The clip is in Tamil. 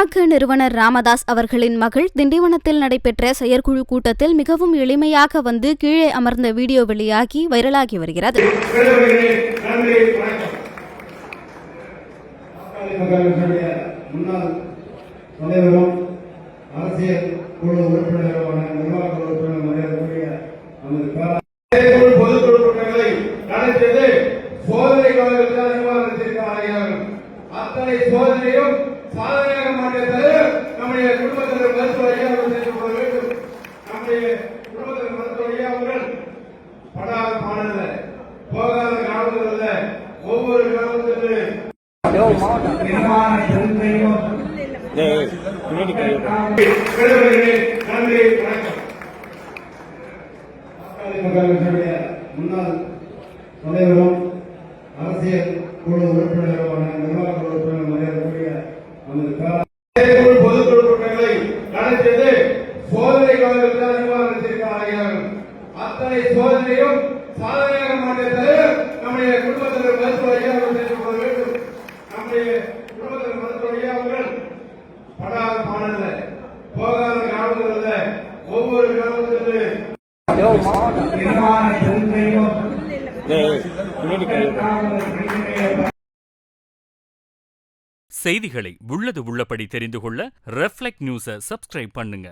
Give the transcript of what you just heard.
பாமக நிறுவனர் ராமதாஸ் அவர்களின் மகள் திண்டிவனத்தில் நடைபெற்ற செயற்குழு கூட்டத்தில் மிகவும் எளிமையாக வந்து கீழே அமர்ந்த வீடியோ வெளியாகி வைரலாகி வருகிறது. அத்தனை சோதனையும் சாதனையாக மாற்றியது நம்முடைய குடும்பத்தினர் மருத்துவரையா செய்து வேண்டும். நம்முடைய குடும்பத்தினர் மருத்துவரையா அவர்கள் படாத பாடல போகாத கிராமத்தில் ஒவ்வொரு கிராமத்திலும் நன்றி வணக்கம். முன்னாள் தலைவரும் அரசியல் குழு உறுப்பினருமான நிர்வாக குழு உறுப்பினர் மரியாதைக்குரிய பொதுக்குழு கூட்டங்களை நடத்தியது சோதனை காலத்தில் நிர்வாகம் அத்தனை சோதனையும் சாதனையாக மாற்றியது நம்முடைய குடும்பத்தினர் மருத்துவரையா செய்து வேண்டும். நம்முடைய குடும்பத்தினர் மருத்துவரையா அவர்கள் படாத பாடல போகாத கிராமத்தில் ஒவ்வொரு கிராமத்திலும் செய்திகளை உள்ளது உள்ளபடி தெரிந்து கொள்ள ரெஃப்ளெக்ட் நியூஸை சப்ஸ்கிரைப் பண்ணுங்க.